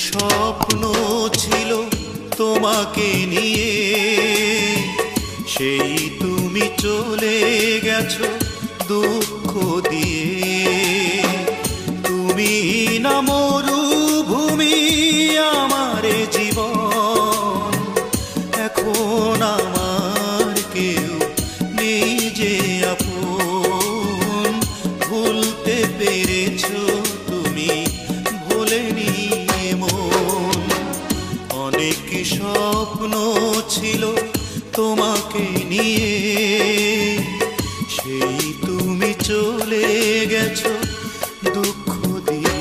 স্বপ্ন ছিল তোমাকে নিয়ে, সেই তুমি চলে গেছো দুঃখ দিয়ে। তুমি না মরুভূমি আমার জীবন, এখন আমার কেউ নেই যে আপন। ভুলতে পেরেছো তুমি, ভোলেনি মন। অনেক স্বপ্ন ছিল তোমাকে নিয়ে, সেই তুমি চলে গেছো দুঃখ দিয়ে।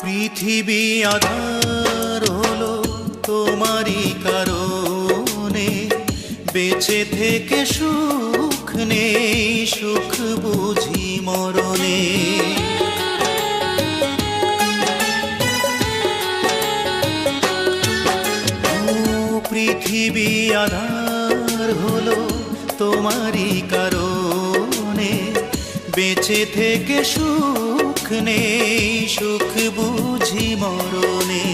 পৃথিবী আধার হলো তোমারই কারণে, বেঁচে থেকে সুখ নেই, সুখ বুঝি মরণে। পৃথিবী আধার হলো তোমারই কারণে, বেঁচে থেকে সুখ নেই, সুখ বুঝি মরণে।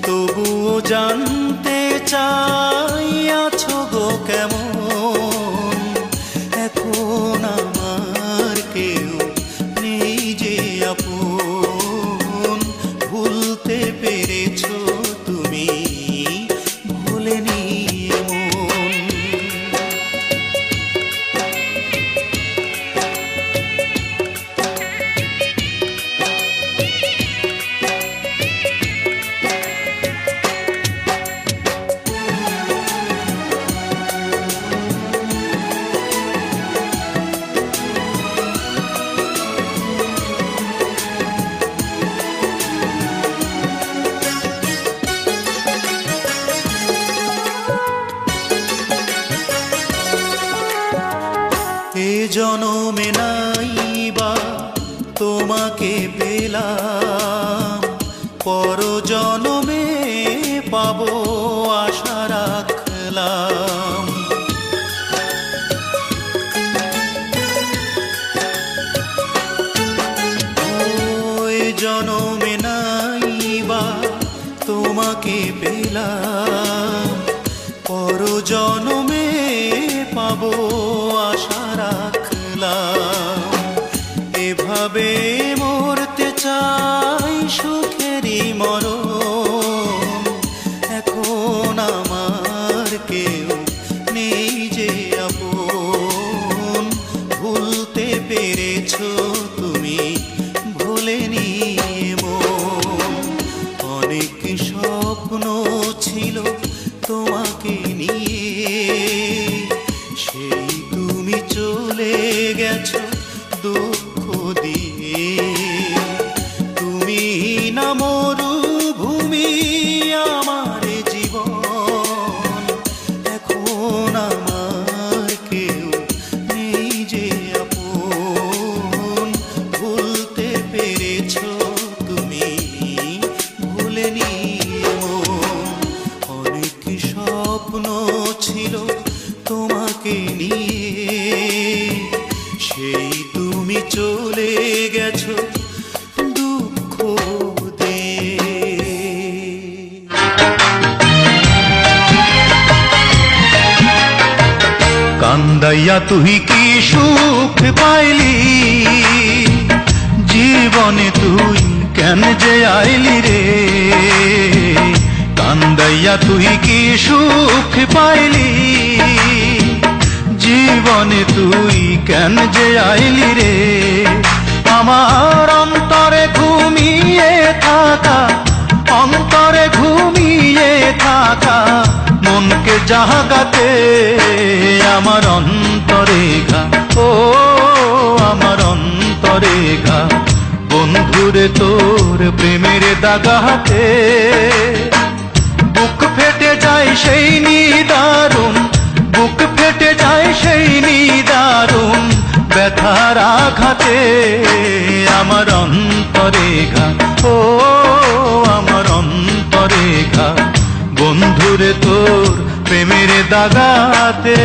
তবুও জানতে চাই আছো গো কেমন, এখন আমার কেউ নেই যে আপন। ভুলতে পেরেছো তুমি, ভোলেনি মন। এ জনমে নাইবা তোমাকে পেলাম, পর জনমে পাবো আশা রাখলাম। ওই জনমে নাইবা তোমাকে পেলাম, পর জনমে পাবো আশা রাখলাম। এভাবে মরতে চাই সুখেরই মরণ, এখন আমার কেউ নেই যে আপন। ভুলতে পেরেছো তুমি, ভোলেনি মন। অনেক স্বপ্ন ছিল তোমাকে নিয়ে, সেই তুমি চলে গেছো দুঃখ দিয়ে। তুমি না মরুভূমি আমার জীবন, এখন আমার কেউ নেই যে আপন। ভুলতে পেরেছো তুমি, ভোলেনি মন। অনেক স্বপ্ন ছিল তোমাকে নিয়ে, সেই তুমি চলে গেছো দুঃখ দিয়ে। কান্দাইয়া তুই কি সুখ পাইলি, জীবনে তুই কেন যে আইলি রে। কান্দাইয়া তুই কি সুখ পাইলি, জীবনে তুই কেন যে আইলি রে। আমার অন্তরে ঘুমিয়ে থাকা, অন্তরে ঘুমিয়ে থাকা মনকে জাগাতে আমার অন্তরে ঘা, ও আমার অন্তরে ঘা বন্ধুরে তোর প্রেমের দাগাতে বুক ফেটে যায় সেই নিদারুণ, বুক ফেটে যায় সেই নিদারুণ ব্যথার আঘাতে। আমার অন্তরে ঘা, ও আমার অন্তরে ঘা, বন্ধুরে তোর প্রেমের দাগাতে।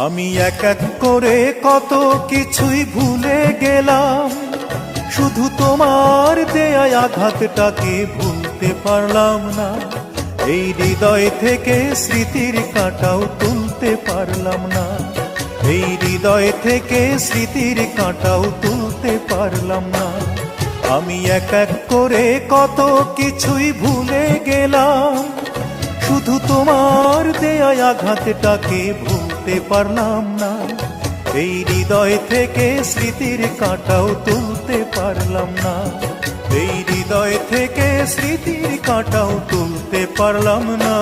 আমি এক এক করে কত কিছুই ভুলে গেলাম, শুধু তোমার দেয়া আঘাতটাকে ভুলতে পারলাম না। এই হৃদয় থেকে স্মৃতির কাঁটাও তুলতে পারলাম না, এই হৃদয় থেকে স্মৃতির কাঁটাও তুলতে পারলাম না। আমি এক এক করে কত কিছুই ভুলে গেলাম, শুধু তোমার দেয়া আঘাতটাকে ভুলতে পারলাম না। এই হৃদয় থেকে স্মৃতির কাঁটাও তুলতে পারলাম না, এই হৃদয় থেকে স্মৃতির কাঁটাও তুলতে পারলাম না।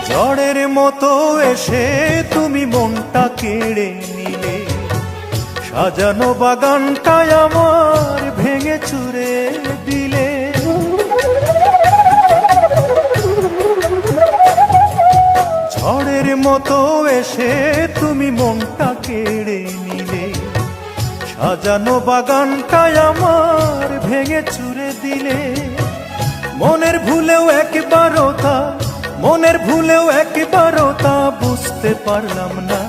ঝড়ের মতো এসে তুমি মনটা কেড়ে নিলে, সাজানো বাগানটায় আমার ভেঙে চুরে দিলে। ঝড়ের মতো এসে তুমি মনটা কেড়ে নিলে, সাজানো বাগানটায় আমার ভেঙে চুরে দিলে। মনের ভুলেও একবারও তা, মনের ভুলেও একবারও তা বুঝতে পারলাম না।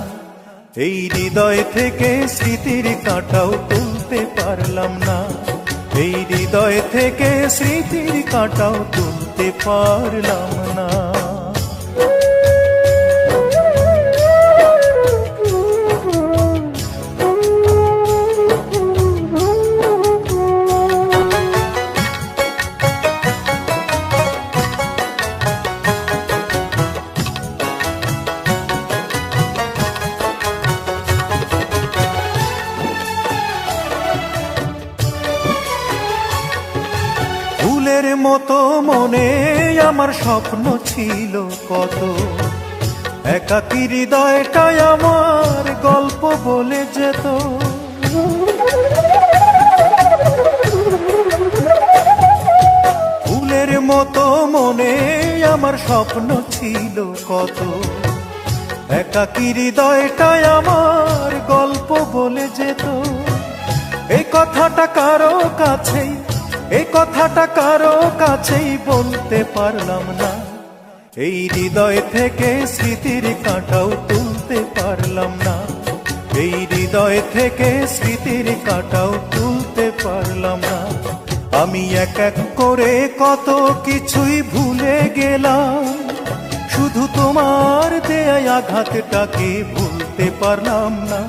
এই হৃদয় থেকে স্মৃতির কাঁটাও তুলতে পারলাম না, এই হৃদয় থেকে স্মৃতির কাঁটাও তুলতে পারলাম না। ফুলের মতো মনে আমার স্বপ্ন ছিল কত, একাকী হৃদয়টাই আমার গল্প বলে যেত। ফুলের মতো মনে আমার স্বপ্ন ছিল কত, একাকী হৃদয়টাই আমার গল্প বলে যেত। এই কথাটা কারো কাছেই, এই কথাটা কারো কাছেই বলতে পারলাম না। এই হৃদয় থেকে স্মৃতির কাঁটাও তুলতে পারলাম না, এই হৃদয় থেকে স্মৃতির কাঁটাও তুলতে পারলাম না। আমি এক এক করে কত কিছুই ভুলে গেলাম, শুধু তোমার দেয়া আঘাতটাকে ভুলতে পারলাম না।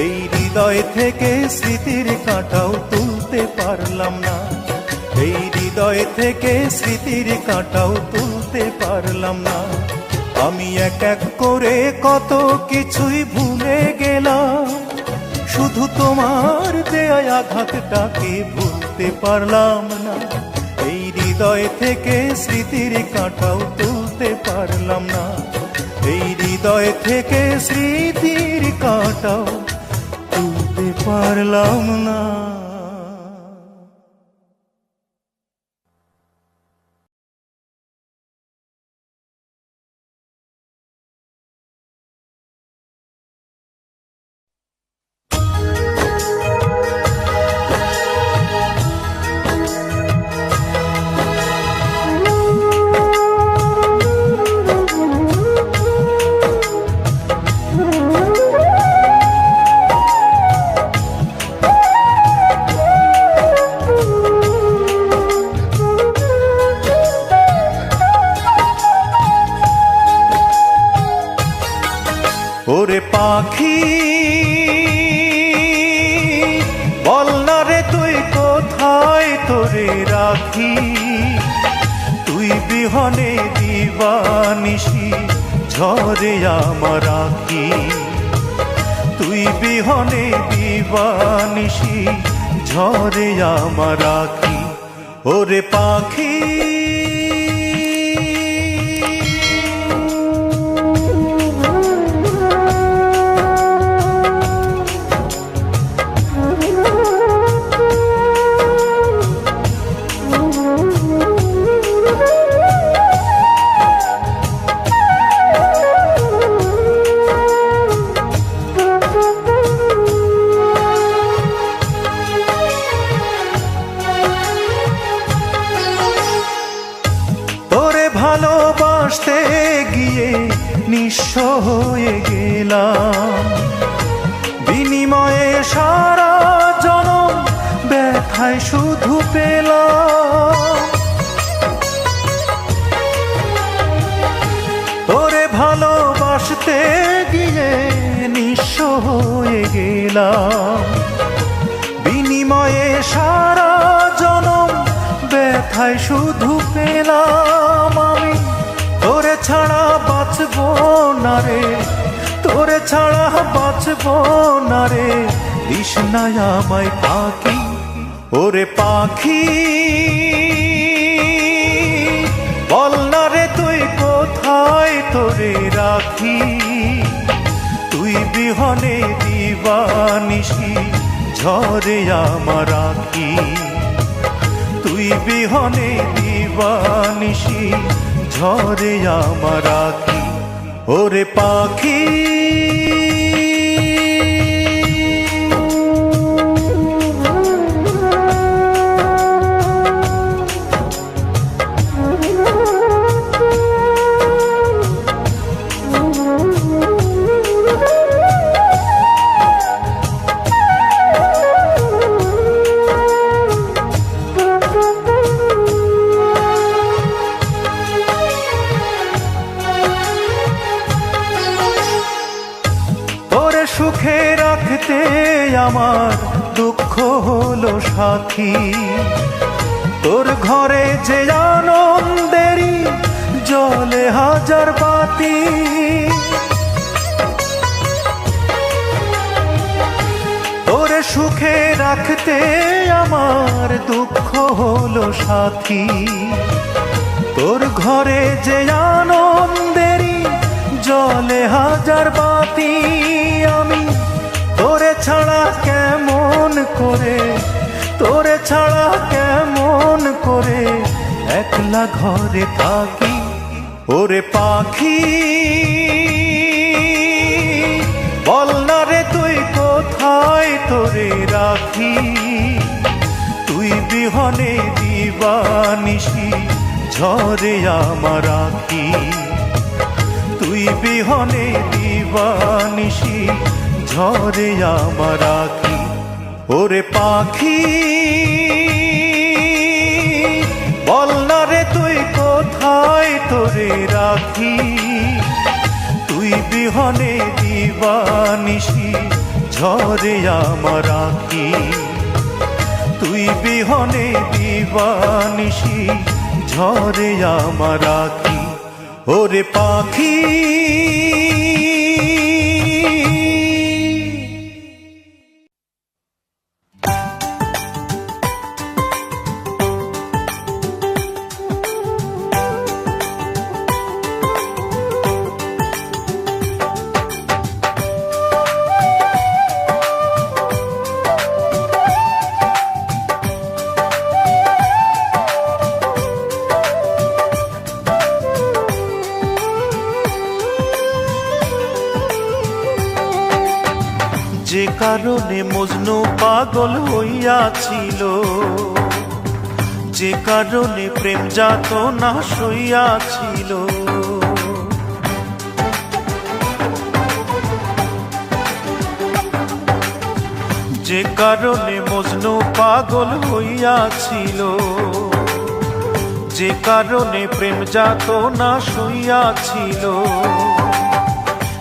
এই হৃদয় থেকে স্মৃতির কাঁটাও তুলতে পারলাম না, এই হৃদয় থেকে স্মৃতির কাঁটাও তুলতে পারলাম না। আমি এক এক করে কত কিছুই ভুলে গেলাম, শুধু তোমার দেয়া আঘাতটাকে ভুলতে পারলাম না। এই হৃদয় থেকে স্মৃতির কাঁটাও তুলতে পারলাম না, এই হৃদয় থেকে স্মৃতির কাঁটাও তুলতে পারলাম না। রাখি, তুই বিহনে দিবানিশি ঝরে আমার আখি, তুই বিহনে দিবানিশি ঝরে আমার আখি। ওরে পাখি ভালোবাসতে গিয়ে নিঃস্ব হয়ে গেলাম, বিনিময়ে সারা জনম ব্যথায় শুধু পেলাম। তোরে ভালোবাসতে গিয়ে নিঃস্ব হয়ে গেলাম, বিনিময়ে সারা জনম ব্যথায় শুধু পেলাম। আমি তোরে ছাড়া বাঁচব না রে, তোরে ছাড়া বাঁচব না রে, তৃষ্ণায় আমায় পাখি। ওরে পাখি বল না রে তুই কোথায় তোরে রাখি, তুই বিহনে দিবানিশি ঝরে আমার আখি, তুই বিহনে দিবানিশি ঝরে আমার আখি। ওরে পাখি সুখে রাখতে আমার দুঃখ হলো সাথী, তোর ঘরে যে আনন্দেরই জ্বলে হাজার বাতি। তোরে সুখে রাখতে আমার দুঃখ হলো সাথী, তোর ঘরে যে আনন্দেরই জ্বলে হাজার বাতি। আমি তোরে ছাড়া কেমন করে, তোরে ছাড়া কেমন করে একলা ঘরে থাকি। ওরে পাখি বল না রে তুই কোথায় তোরে রাখি, তুই বিহনে দিবানিশি ঝরে আমার আখি, তুই বিহনে দিবানিশি ঝরে আমার আখি। ওরে পাখি বল না রে তুই কোথায় তোরে রাখি, তুই বিহনে দিবানিশি ঝরে আমার আখি, তুই বিহনে দিবানিশি ঝরে আমার আখি। ওরে পাখি যে কারণে মজনু পাগল হইয়াছিল, যে কারণে প্রেম যাতনা সইয়াছিল, যে কারণে মজনু পাগল হইয়াছিল, যে কারণে প্রেম যাতনা সইয়াছিল,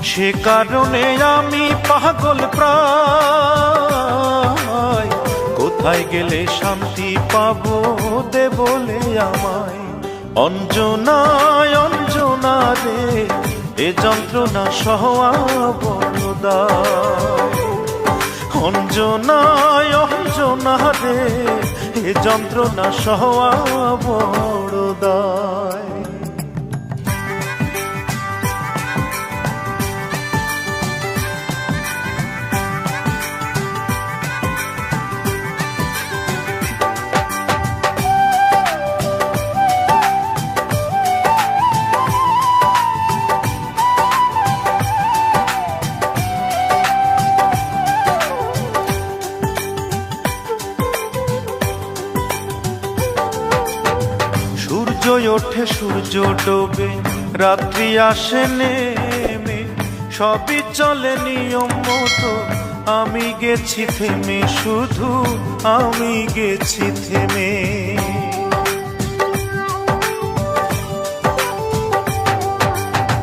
সে কারণে আমি পাগল প্রায়। কত কোথায় গেলে শান্তি পাবো দে বলে আমায়। অঞ্জনায় অঞ্জনা রে এ যন্ত্রণা সহা বড় দায়। অঞ্জনায় অঞ্জনা রে এ যন্ত্রণা সহা বড় দায়। সূর্য ওঠে সূর্য ডোবে রাত্রি আসে নেমে, সবই চলে নিয়ম মতো, আমি গেছি থেমে, শুধু আমি গেছি থেমে।